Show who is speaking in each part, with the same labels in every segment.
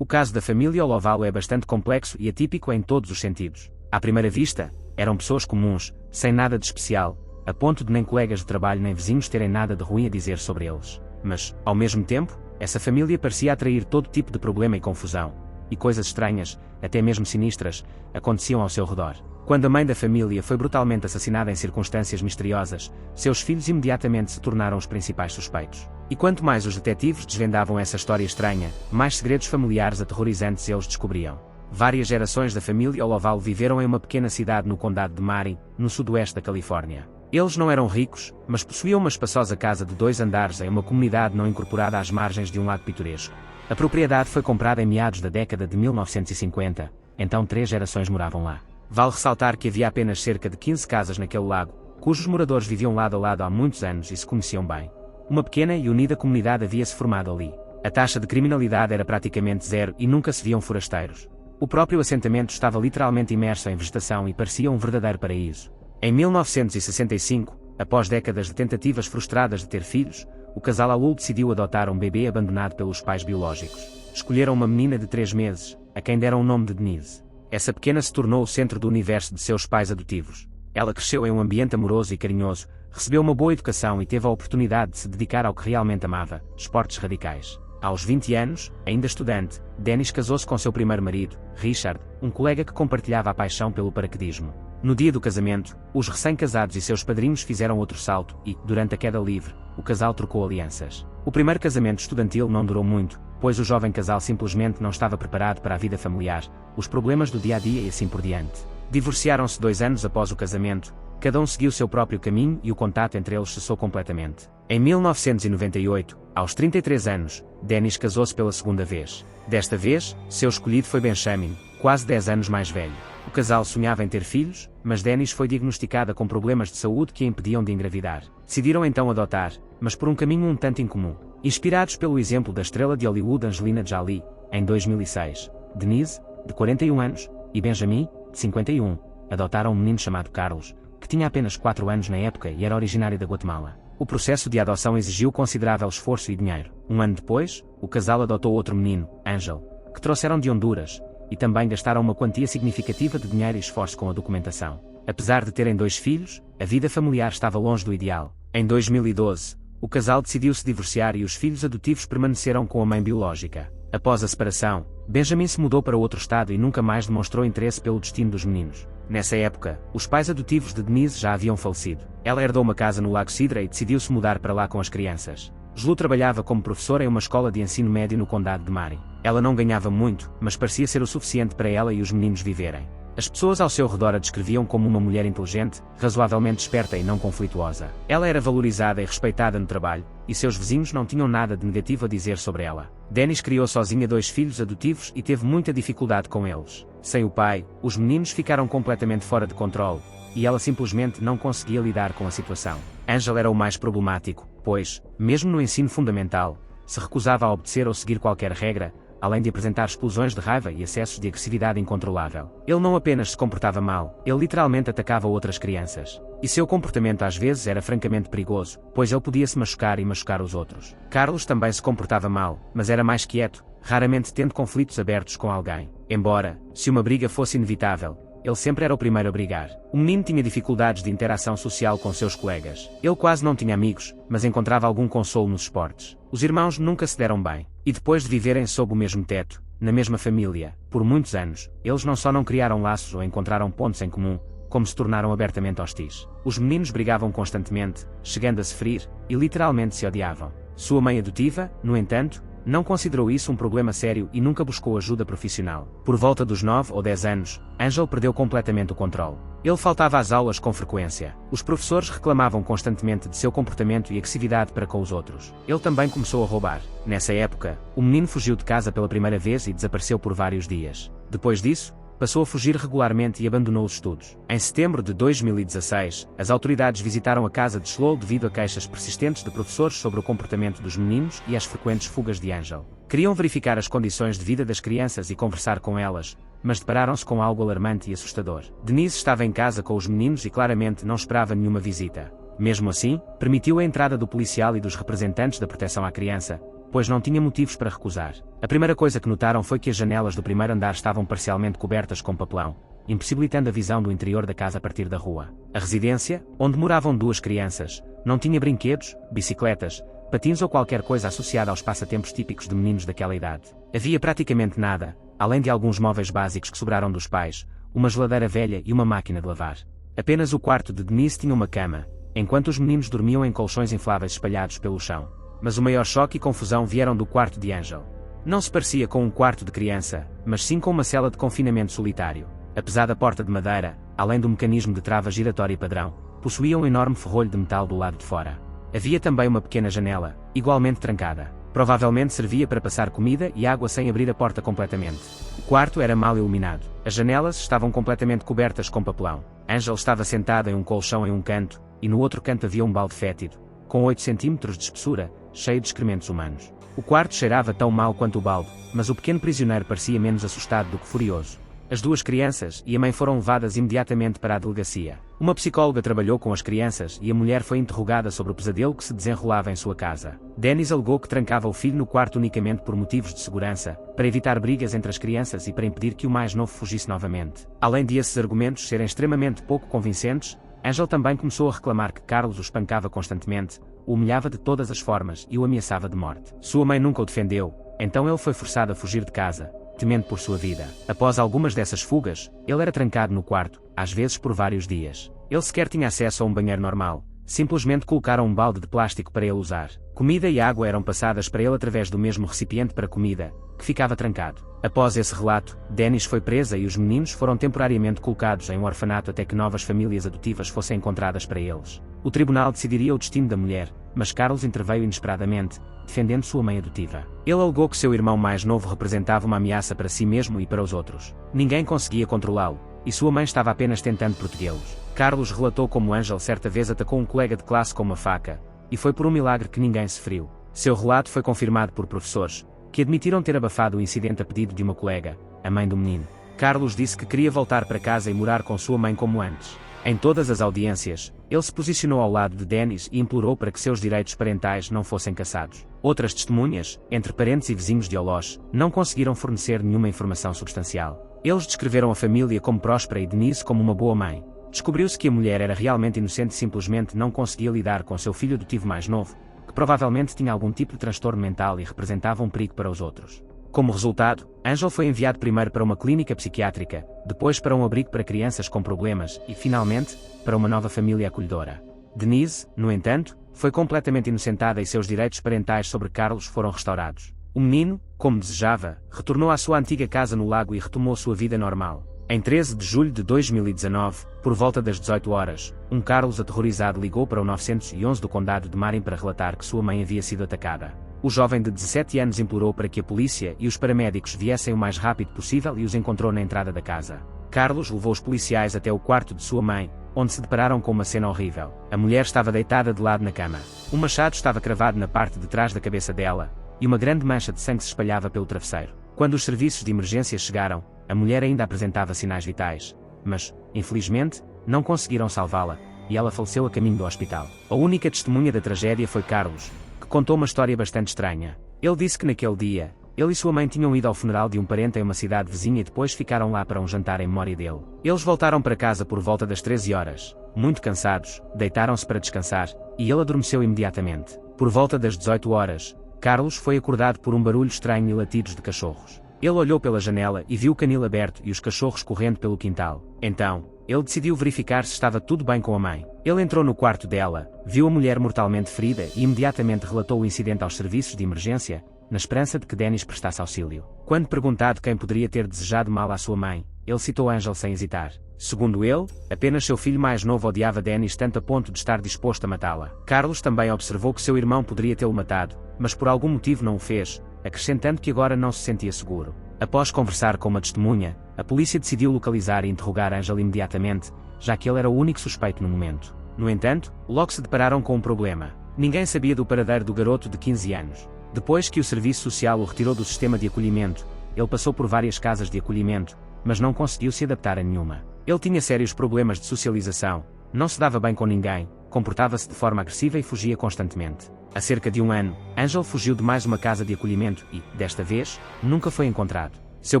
Speaker 1: O caso da família Olovalo é bastante complexo e atípico em todos os sentidos. À primeira vista, eram pessoas comuns, sem nada de especial, a ponto de nem colegas de trabalho nem vizinhos terem nada de ruim a dizer sobre eles. Mas, ao mesmo tempo, essa família parecia atrair todo tipo de problema e confusão. E coisas estranhas, até mesmo sinistras, aconteciam ao seu redor. Quando a mãe da família foi brutalmente assassinada em circunstâncias misteriosas, seus filhos imediatamente se tornaram os principais suspeitos. E quanto mais os detetives desvendavam essa história estranha, mais segredos familiares aterrorizantes eles descobriam. Várias gerações da família Olovalo viveram em uma pequena cidade no condado de Marin, no sudoeste da Califórnia. Eles não eram ricos, mas possuíam uma espaçosa casa de 2 andares em uma comunidade não incorporada às margens de um lago pitoresco. A propriedade foi comprada em meados da década de 1950, então 3 gerações moravam lá. Vale ressaltar que havia apenas cerca de 15 casas naquele lago, cujos moradores viviam lado a lado há muitos anos e se conheciam bem. Uma pequena e unida comunidade havia-se formado ali. A taxa de criminalidade era praticamente zero e nunca se viam forasteiros. O próprio assentamento estava literalmente imerso em vegetação e parecia um verdadeiro paraíso. Em 1965, após décadas de tentativas frustradas de ter filhos, o casal Alul decidiu adotar um bebê abandonado pelos pais biológicos. Escolheram uma menina de 3 meses, a quem deram o nome de Denise. Essa pequena se tornou o centro do universo de seus pais adotivos. Ela cresceu em um ambiente amoroso e carinhoso, recebeu uma boa educação e teve a oportunidade de se dedicar ao que realmente amava, esportes radicais. Aos 20 anos, ainda estudante, Dennis casou-se com seu primeiro marido, Richard, um colega que compartilhava a paixão pelo paraquedismo. No dia do casamento, os recém-casados e seus padrinhos fizeram outro salto e, durante a queda livre, o casal trocou alianças. O primeiro casamento estudantil não durou muito, pois o jovem casal simplesmente não estava preparado para a vida familiar, os problemas do dia-a-dia e assim por diante. Divorciaram-se 2 anos após o casamento, cada um seguiu seu próprio caminho e o contato entre eles cessou completamente. Em 1998, aos 33 anos, Dennis casou-se pela segunda vez. Desta vez, seu escolhido foi Benjamin, quase 10 anos mais velho. O casal sonhava em ter filhos, mas Dennis foi diagnosticada com problemas de saúde que a impediam de engravidar. Decidiram então adotar, mas por um caminho um tanto incomum. Inspirados pelo exemplo da estrela de Hollywood Angelina Jolie, em 2006, Denise, de 41 anos, e Benjamin, de 51, adotaram um menino chamado Carlos, que tinha apenas 4 anos na época e era originário da Guatemala. O processo de adoção exigiu considerável esforço e dinheiro. Um ano depois, o casal adotou outro menino, Angel, que trouxeram de Honduras, e também gastaram uma quantia significativa de dinheiro e esforço com a documentação. Apesar de terem 2 filhos, a vida familiar estava longe do ideal. Em 2012, o casal decidiu se divorciar e os filhos adotivos permaneceram com a mãe biológica. Após a separação, Benjamin se mudou para outro estado e nunca mais demonstrou interesse pelo destino dos meninos. Nessa época, os pais adotivos de Denise já haviam falecido. Ela herdou uma casa no Lago Cidra e decidiu se mudar para lá com as crianças. Julu trabalhava como professora em uma escola de ensino médio no condado de Marin. Ela não ganhava muito, mas parecia ser o suficiente para ela e os meninos viverem. As pessoas ao seu redor a descreviam como uma mulher inteligente, razoavelmente esperta e não conflituosa. Ela era valorizada e respeitada no trabalho, e seus vizinhos não tinham nada de negativo a dizer sobre ela. Dennis criou sozinha 2 filhos adotivos e teve muita dificuldade com eles. Sem o pai, os meninos ficaram completamente fora de controle, e ela simplesmente não conseguia lidar com a situação. Angel era o mais problemático, pois, mesmo no ensino fundamental, se recusava a obedecer ou seguir qualquer regra, além de apresentar explosões de raiva e acessos de agressividade incontrolável. Ele não apenas se comportava mal, ele literalmente atacava outras crianças. E seu comportamento às vezes era francamente perigoso, pois ele podia se machucar e machucar os outros. Carlos também se comportava mal, mas era mais quieto, raramente tendo conflitos abertos com alguém. Embora, se uma briga fosse inevitável, ele sempre era o primeiro a brigar. O menino tinha dificuldades de interação social com seus colegas. Ele quase não tinha amigos, mas encontrava algum consolo nos esportes. Os irmãos nunca se deram bem. E depois de viverem sob o mesmo teto, na mesma família, por muitos anos, eles não só não criaram laços ou encontraram pontos em comum, como se tornaram abertamente hostis. Os meninos brigavam constantemente, chegando a se ferir, e literalmente se odiavam. Sua mãe adotiva, no entanto, não considerou isso um problema sério e nunca buscou ajuda profissional. Por volta dos 9 ou 10 anos, Angel perdeu completamente o controle. Ele faltava às aulas com frequência. Os professores reclamavam constantemente de seu comportamento e agressividade para com os outros. Ele também começou a roubar. Nessa época, o menino fugiu de casa pela primeira vez e desapareceu por vários dias. Depois disso, passou a fugir regularmente e abandonou os estudos. Em setembro de 2016, as autoridades visitaram a casa de Slow devido a queixas persistentes de professores sobre o comportamento dos meninos e as frequentes fugas de Angel. Queriam verificar as condições de vida das crianças e conversar com elas, mas depararam-se com algo alarmante e assustador. Denise estava em casa com os meninos e claramente não esperava nenhuma visita. Mesmo assim, permitiu a entrada do policial e dos representantes da proteção à criança, pois não tinha motivos para recusar. A primeira coisa que notaram foi que as janelas do primeiro andar estavam parcialmente cobertas com papelão, impossibilitando a visão do interior da casa a partir da rua. A residência, onde moravam 2 crianças, não tinha brinquedos, bicicletas, patins ou qualquer coisa associada aos passatempos típicos de meninos daquela idade. Havia praticamente nada, além de alguns móveis básicos que sobraram dos pais, uma geladeira velha e uma máquina de lavar. Apenas o quarto de Denise tinha uma cama, enquanto os meninos dormiam em colchões infláveis espalhados pelo chão. Mas o maior choque e confusão vieram do quarto de Angel. Não se parecia com um quarto de criança, mas sim com uma cela de confinamento solitário. A pesada porta de madeira, além do mecanismo de trava giratória padrão, possuía um enorme ferrolho de metal do lado de fora. Havia também uma pequena janela, igualmente trancada. Provavelmente servia para passar comida e água sem abrir a porta completamente. O quarto era mal iluminado. As janelas estavam completamente cobertas com papelão. Angel estava sentada em um colchão em um canto, e no outro canto havia um balde fétido, com 8 centímetros de espessura, cheio de excrementos humanos. O quarto cheirava tão mal quanto o balde, mas o pequeno prisioneiro parecia menos assustado do que furioso. As 2 crianças e a mãe foram levadas imediatamente para a delegacia. Uma psicóloga trabalhou com as crianças e a mulher foi interrogada sobre o pesadelo que se desenrolava em sua casa. Dennis alegou que trancava o filho no quarto unicamente por motivos de segurança, para evitar brigas entre as crianças e para impedir que o mais novo fugisse novamente. Além de esses argumentos serem extremamente pouco convincentes, Angel também começou a reclamar que Carlos o espancava constantemente, o humilhava de todas as formas e o ameaçava de morte. Sua mãe nunca o defendeu, então ele foi forçado a fugir de casa, temendo por sua vida. Após algumas dessas fugas, ele era trancado no quarto, às vezes por vários dias. Ele sequer tinha acesso a um banheiro normal, simplesmente colocaram um balde de plástico para ele usar. Comida e água eram passadas para ele através do mesmo recipiente para comida, que ficava trancado. Após esse relato, Dennis foi presa e os meninos foram temporariamente colocados em um orfanato até que novas famílias adotivas fossem encontradas para eles. O tribunal decidiria o destino da mulher, mas Carlos interveio inesperadamente, defendendo sua mãe adotiva. Ele alegou que seu irmão mais novo representava uma ameaça para si mesmo e para os outros. Ninguém conseguia controlá-lo, e sua mãe estava apenas tentando protegê-los. Carlos relatou como Angel certa vez atacou um colega de classe com uma faca, e foi por um milagre que ninguém se feriu. Seu relato foi confirmado por professores, que admitiram ter abafado o incidente a pedido de uma colega, a mãe do menino. Carlos disse que queria voltar para casa e morar com sua mãe como antes. Em todas as audiências, ele se posicionou ao lado de Dennis e implorou para que seus direitos parentais não fossem cassados. Outras testemunhas, entre parentes e vizinhos de Olosh, não conseguiram fornecer nenhuma informação substancial. Eles descreveram a família como próspera e Denise como uma boa mãe. Descobriu-se que a mulher era realmente inocente e simplesmente não conseguia lidar com seu filho adotivo mais novo, que provavelmente tinha algum tipo de transtorno mental e representava um perigo para os outros. Como resultado, Angel foi enviado primeiro para uma clínica psiquiátrica, depois para um abrigo para crianças com problemas e, finalmente, para uma nova família acolhedora. Denise, no entanto, foi completamente inocentada e seus direitos parentais sobre Carlos foram restaurados. O menino, como desejava, retornou à sua antiga casa no lago e retomou sua vida normal. Em 13 de julho de 2019, por volta das 18 horas, um Carlos aterrorizado ligou para o 911 do condado de Marin para relatar que sua mãe havia sido atacada. O jovem de 17 anos implorou para que a polícia e os paramédicos viessem o mais rápido possível e os encontrou na entrada da casa. Carlos levou os policiais até o quarto de sua mãe, onde se depararam com uma cena horrível. A mulher estava deitada de lado na cama. Um machado estava cravado na parte de trás da cabeça dela, e uma grande mancha de sangue se espalhava pelo travesseiro. Quando os serviços de emergência chegaram, a mulher ainda apresentava sinais vitais, mas, infelizmente, não conseguiram salvá-la, e ela faleceu a caminho do hospital. A única testemunha da tragédia foi Carlos, que contou uma história bastante estranha. Ele disse que naquele dia, ele e sua mãe tinham ido ao funeral de um parente em uma cidade vizinha e depois ficaram lá para um jantar em memória dele. Eles voltaram para casa por volta das 13 horas, muito cansados, deitaram-se para descansar, e ele adormeceu imediatamente. Por volta das 18 horas, Carlos foi acordado por um barulho estranho e latidos de cachorros. Ele olhou pela janela e viu o canil aberto e os cachorros correndo pelo quintal. Então, ele decidiu verificar se estava tudo bem com a mãe. Ele entrou no quarto dela, viu a mulher mortalmente ferida e imediatamente relatou o incidente aos serviços de emergência, na esperança de que Dennis prestasse auxílio. Quando perguntado quem poderia ter desejado mal à sua mãe, ele citou Angel sem hesitar. Segundo ele, apenas seu filho mais novo odiava Dennis tanto a ponto de estar disposto a matá-la. Carlos também observou que seu irmão poderia tê-lo matado, mas por algum motivo não o fez, acrescentando que agora não se sentia seguro. Após conversar com uma testemunha, a polícia decidiu localizar e interrogar Angel imediatamente, já que ele era o único suspeito no momento. No entanto, logo se depararam com um problema. Ninguém sabia do paradeiro do garoto de 15 anos. Depois que o serviço social o retirou do sistema de acolhimento, ele passou por várias casas de acolhimento, mas não conseguiu se adaptar a nenhuma. Ele tinha sérios problemas de socialização, não se dava bem com ninguém, comportava-se de forma agressiva e fugia constantemente. Há cerca de um ano, Angel fugiu de mais uma casa de acolhimento e, desta vez, nunca foi encontrado. Seu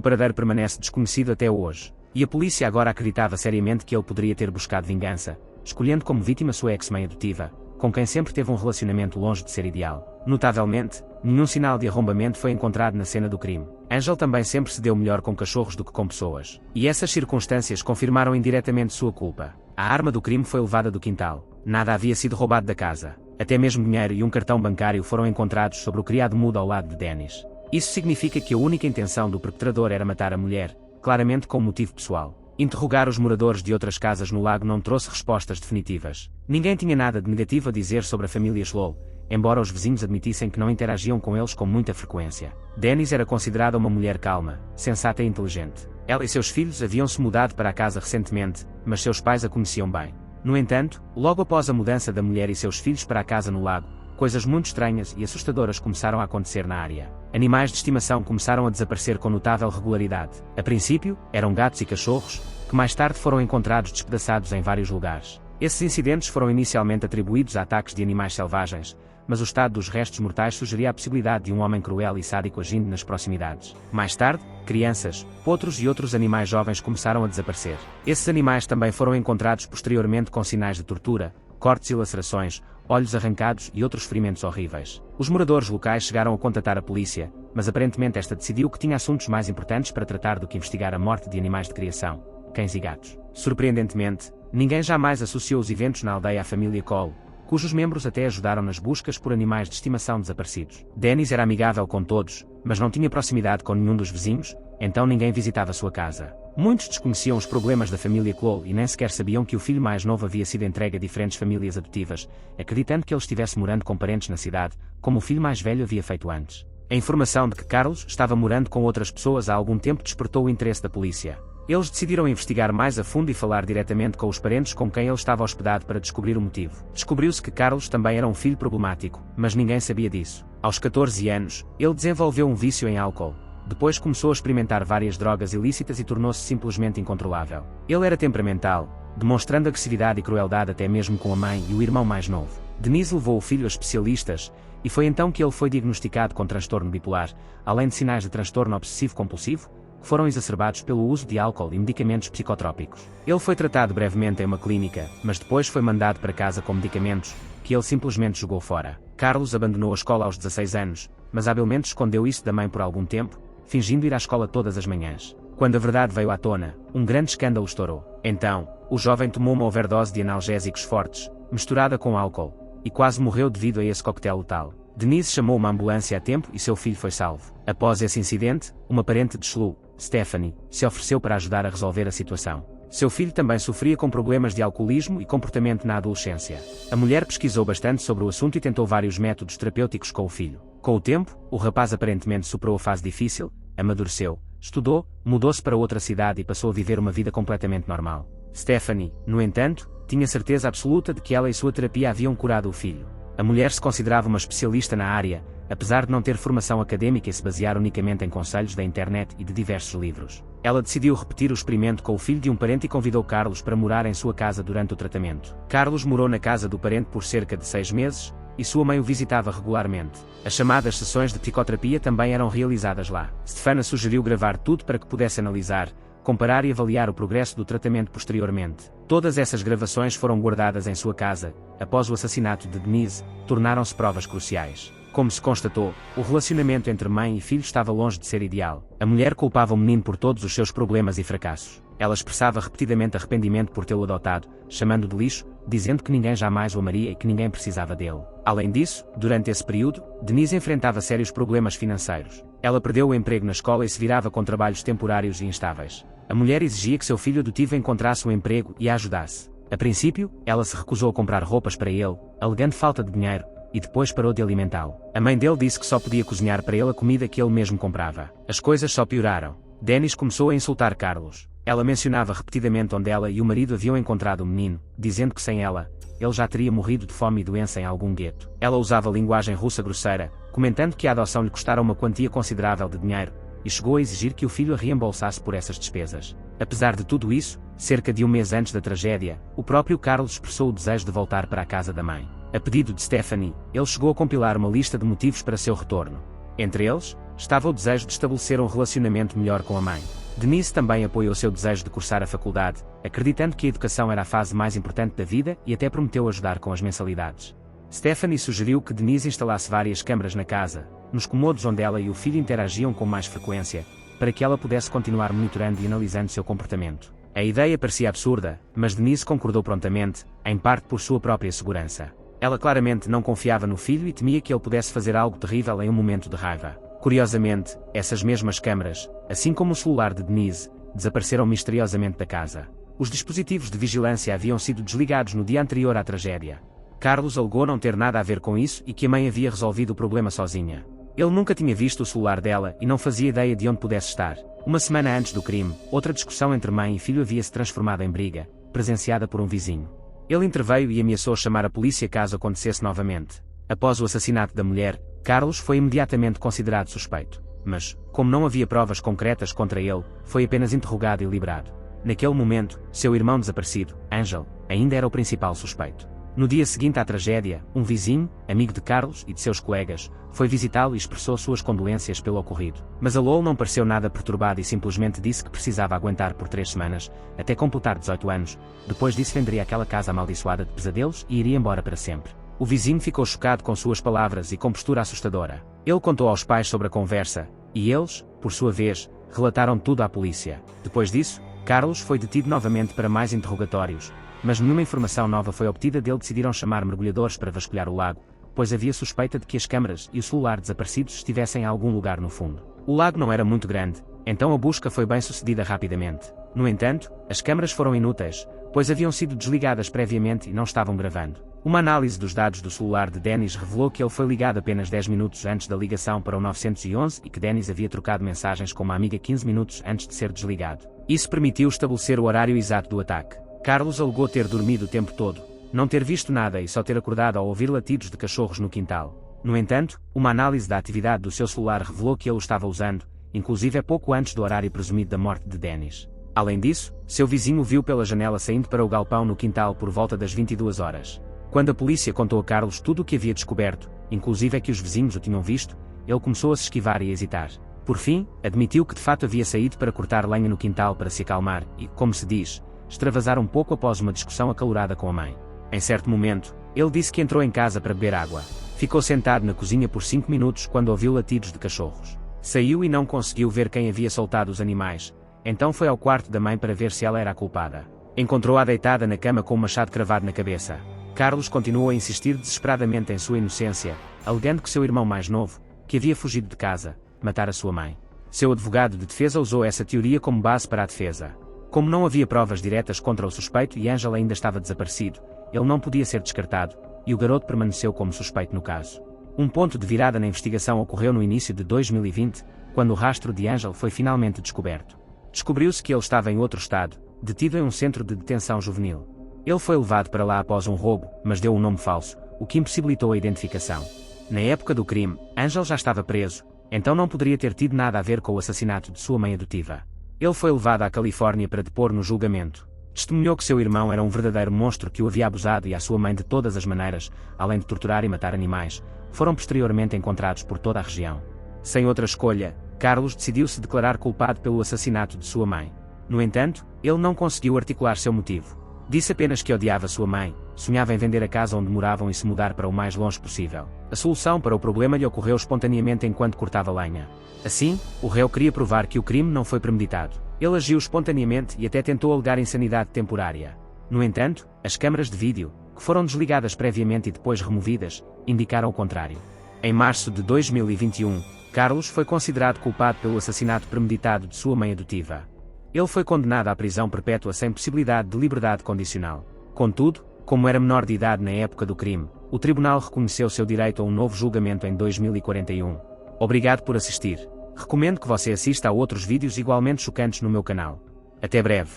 Speaker 1: paradeiro permanece desconhecido até hoje, e a polícia agora acreditava seriamente que ele poderia ter buscado vingança, escolhendo como vítima sua ex-mãe adotiva, com quem sempre teve um relacionamento longe de ser ideal. Notavelmente, nenhum sinal de arrombamento foi encontrado na cena do crime. Angel também sempre se deu melhor com cachorros do que com pessoas, e essas circunstâncias confirmaram indiretamente sua culpa. A arma do crime foi levada do quintal. Nada havia sido roubado da casa. Até mesmo dinheiro e um cartão bancário foram encontrados sobre o criado mudo ao lado de Dennis. Isso significa que a única intenção do perpetrador era matar a mulher, claramente com motivo pessoal. Interrogar os moradores de outras casas no lago não trouxe respostas definitivas. Ninguém tinha nada de negativo a dizer sobre a família Slow, embora os vizinhos admitissem que não interagiam com eles com muita frequência. Dennis era considerada uma mulher calma, sensata e inteligente. Ela e seus filhos haviam-se mudado para a casa recentemente, mas seus pais a conheciam bem. No entanto, logo após a mudança da mulher e seus filhos para a casa no lago, coisas muito estranhas e assustadoras começaram a acontecer na área. Animais de estimação começaram a desaparecer com notável regularidade. A princípio, eram gatos e cachorros, que mais tarde foram encontrados despedaçados em vários lugares. Esses incidentes foram inicialmente atribuídos a ataques de animais selvagens, mas o estado dos restos mortais sugeria a possibilidade de um homem cruel e sádico agindo nas proximidades. Mais tarde, crianças, potros e outros animais jovens começaram a desaparecer. Esses animais também foram encontrados posteriormente com sinais de tortura, cortes e lacerações, olhos arrancados e outros ferimentos horríveis. Os moradores locais chegaram a contatar a polícia, mas aparentemente esta decidiu que tinha assuntos mais importantes para tratar do que investigar a morte de animais de criação, cães e gatos. Surpreendentemente, ninguém jamais associou os eventos na aldeia à família Cole, cujos membros até ajudaram nas buscas por animais de estimação desaparecidos. Dennis era amigável com todos, mas não tinha proximidade com nenhum dos vizinhos, então ninguém visitava sua casa. Muitos desconheciam os problemas da família Cole e nem sequer sabiam que o filho mais novo havia sido entregue a diferentes famílias adotivas, acreditando que ele estivesse morando com parentes na cidade, como o filho mais velho havia feito antes. A informação de que Carlos estava morando com outras pessoas há algum tempo despertou o interesse da polícia. Eles decidiram investigar mais a fundo e falar diretamente com os parentes com quem ele estava hospedado para descobrir o motivo. Descobriu-se que Carlos também era um filho problemático, mas ninguém sabia disso. Aos 14 anos, ele desenvolveu um vício em álcool. Depois começou a experimentar várias drogas ilícitas e tornou-se simplesmente incontrolável. Ele era temperamental, demonstrando agressividade e crueldade até mesmo com a mãe e o irmão mais novo. Denise levou o filho a especialistas, e foi então que ele foi diagnosticado com transtorno bipolar, além de sinais de transtorno obsessivo-compulsivo, que foram exacerbados pelo uso de álcool e medicamentos psicotrópicos. Ele foi tratado brevemente em uma clínica, mas depois foi mandado para casa com medicamentos, que ele simplesmente jogou fora. Carlos abandonou a escola aos 16 anos, mas habilmente escondeu isso da mãe por algum tempo, fingindo ir à escola todas as manhãs. Quando a verdade veio à tona, um grande escândalo estourou. Então, o jovem tomou uma overdose de analgésicos fortes, misturada com álcool, e quase morreu devido a esse coquetel letal. Denise chamou uma ambulância a tempo e seu filho foi salvo. Após esse incidente, uma parente de Shlu, Stephanie, se ofereceu para ajudar a resolver a situação. Seu filho também sofria com problemas de alcoolismo e comportamento na adolescência. A mulher pesquisou bastante sobre o assunto e tentou vários métodos terapêuticos com o filho. Com o tempo, o rapaz aparentemente superou a fase difícil, amadureceu, estudou, mudou-se para outra cidade e passou a viver uma vida completamente normal. Stephanie, no entanto, tinha certeza absoluta de que ela e sua terapia haviam curado o filho. A mulher se considerava uma especialista na área, apesar de não ter formação académica e se basear unicamente em conselhos da internet e de diversos livros. Ela decidiu repetir o experimento com o filho de um parente e convidou Carlos para morar em sua casa durante o tratamento. Carlos morou na casa do parente por cerca de 6 meses, e sua mãe o visitava regularmente. As chamadas sessões de psicoterapia também eram realizadas lá. Stefana sugeriu gravar tudo para que pudesse analisar, comparar e avaliar o progresso do tratamento posteriormente. Todas essas gravações foram guardadas em sua casa. Após o assassinato de Denise, tornaram-se provas cruciais. Como se constatou, o relacionamento entre mãe e filho estava longe de ser ideal. A mulher culpava o menino por todos os seus problemas e fracassos. Ela expressava repetidamente arrependimento por tê-lo adotado, chamando-o de lixo, dizendo que ninguém jamais o amaria e que ninguém precisava dele. Além disso, durante esse período, Denise enfrentava sérios problemas financeiros. Ela perdeu o emprego na escola e se virava com trabalhos temporários e instáveis. A mulher exigia que seu filho adotivo encontrasse um emprego e a ajudasse. A princípio, ela se recusou a comprar roupas para ele, alegando falta de dinheiro, e depois parou de alimentá-lo. A mãe dele disse que só podia cozinhar para ele a comida que ele mesmo comprava. As coisas só pioraram. Dennis começou a insultar Carlos. Ela mencionava repetidamente onde ela e o marido haviam encontrado o menino, dizendo que sem ela, ele já teria morrido de fome e doença em algum gueto. Ela usava linguagem russa grosseira, comentando que a adoção lhe custara uma quantia considerável de dinheiro, e chegou a exigir que o filho a reembolsasse por essas despesas. Apesar de tudo isso, cerca de um mês antes da tragédia, o próprio Carlos expressou o desejo de voltar para a casa da mãe. A pedido de Stephanie, ele chegou a compilar uma lista de motivos para seu retorno. Entre eles, estava o desejo de estabelecer um relacionamento melhor com a mãe. Denise também apoiou seu desejo de cursar a faculdade, acreditando que a educação era a fase mais importante da vida e até prometeu ajudar com as mensalidades. Stephanie sugeriu que Denise instalasse várias câmaras na casa, nos cômodos onde ela e o filho interagiam com mais frequência, para que ela pudesse continuar monitorando e analisando seu comportamento. A ideia parecia absurda, mas Denise concordou prontamente, em parte por sua própria segurança. Ela claramente não confiava no filho e temia que ele pudesse fazer algo terrível em um momento de raiva. Curiosamente, essas mesmas câmaras, assim como o celular de Denise, desapareceram misteriosamente da casa. Os dispositivos de vigilância haviam sido desligados no dia anterior à tragédia. Carlos alegou não ter nada a ver com isso e que a mãe havia resolvido o problema sozinha. Ele nunca tinha visto o celular dela e não fazia ideia de onde pudesse estar. Uma semana antes do crime, outra discussão entre mãe e filho havia se transformado em briga, presenciada por um vizinho. Ele interveio e ameaçou chamar a polícia caso acontecesse novamente. Após o assassinato da mulher, Carlos foi imediatamente considerado suspeito. Mas, como não havia provas concretas contra ele, foi apenas interrogado e liberado. Naquele momento, seu irmão desaparecido, Angel, ainda era o principal suspeito. No dia seguinte à tragédia, um vizinho, amigo de Carlos e de seus colegas, foi visitá-lo e expressou suas condolências pelo ocorrido. Mas a Lowell não pareceu nada perturbada e simplesmente disse que precisava aguentar por 3 semanas, até completar 18 anos. Depois disso venderia aquela casa amaldiçoada de pesadelos e iria embora para sempre. O vizinho ficou chocado com suas palavras e com postura assustadora. Ele contou aos pais sobre a conversa, e eles, por sua vez, relataram tudo à polícia. Depois disso, Carlos foi detido novamente para mais interrogatórios, mas nenhuma informação nova foi obtida dele. Decidiram chamar mergulhadores para vasculhar o lago, pois havia suspeita de que as câmaras e o celular desaparecidos estivessem em algum lugar no fundo. O lago não era muito grande, então a busca foi bem sucedida rapidamente. No entanto, as câmaras foram inúteis, pois haviam sido desligadas previamente e não estavam gravando. Uma análise dos dados do celular de Dennis revelou que ele foi ligado apenas 10 minutos antes da ligação para o 911 e que Dennis havia trocado mensagens com uma amiga 15 minutos antes de ser desligado. Isso permitiu estabelecer o horário exato do ataque. Carlos alegou ter dormido o tempo todo, não ter visto nada e só ter acordado ao ouvir latidos de cachorros no quintal. No entanto, uma análise da atividade do seu celular revelou que ele o estava usando, inclusive pouco antes do horário presumido da morte de Dennis. Além disso, seu vizinho o viu pela janela saindo para o galpão no quintal por volta das 22 horas. Quando a polícia contou a Carlos tudo o que havia descoberto, inclusive que os vizinhos o tinham visto, ele começou a se esquivar e a hesitar. Por fim, admitiu que de fato havia saído para cortar lenha no quintal para se acalmar e, como se diz, extravasar um pouco após uma discussão acalorada com a mãe. Em certo momento, ele disse que entrou em casa para beber água. Ficou sentado na cozinha por 5 minutos quando ouviu latidos de cachorros. Saiu e não conseguiu ver quem havia soltado os animais, então foi ao quarto da mãe para ver se ela era a culpada. Encontrou-a deitada na cama com um machado cravado na cabeça. Carlos continuou a insistir desesperadamente em sua inocência, alegando que seu irmão mais novo, que havia fugido de casa, matara sua mãe. Seu advogado de defesa usou essa teoria como base para a defesa. Como não havia provas diretas contra o suspeito e Angel ainda estava desaparecido, ele não podia ser descartado, e o garoto permaneceu como suspeito no caso. Um ponto de virada na investigação ocorreu no início de 2020, quando o rastro de Angel foi finalmente descoberto. Descobriu-se que ele estava em outro estado, detido em um centro de detenção juvenil. Ele foi levado para lá após um roubo, mas deu um nome falso, o que impossibilitou a identificação. Na época do crime, Angel já estava preso, então não poderia ter tido nada a ver com o assassinato de sua mãe adotiva. Ele foi levado à Califórnia para depor no julgamento. Testemunhou que seu irmão era um verdadeiro monstro que o havia abusado e a sua mãe de todas as maneiras, além de torturar e matar animais, foram posteriormente encontrados por toda a região. Sem outra escolha, Carlos decidiu se declarar culpado pelo assassinato de sua mãe. No entanto, ele não conseguiu articular seu motivo. Disse apenas que odiava sua mãe, sonhava em vender a casa onde moravam e se mudar para o mais longe possível. A solução para o problema lhe ocorreu espontaneamente enquanto cortava lenha. Assim, o réu queria provar que o crime não foi premeditado. Ele agiu espontaneamente e até tentou alegar insanidade temporária. No entanto, as câmaras de vídeo, que foram desligadas previamente e depois removidas, indicaram o contrário. Em março de 2021, Carlos foi considerado culpado pelo assassinato premeditado de sua mãe adotiva. Ele foi condenado à prisão perpétua sem possibilidade de liberdade condicional. Contudo, como era menor de idade na época do crime, o tribunal reconheceu seu direito a um novo julgamento em 2041. Obrigado por assistir. Recomendo que você assista a outros vídeos igualmente chocantes no meu canal. Até breve.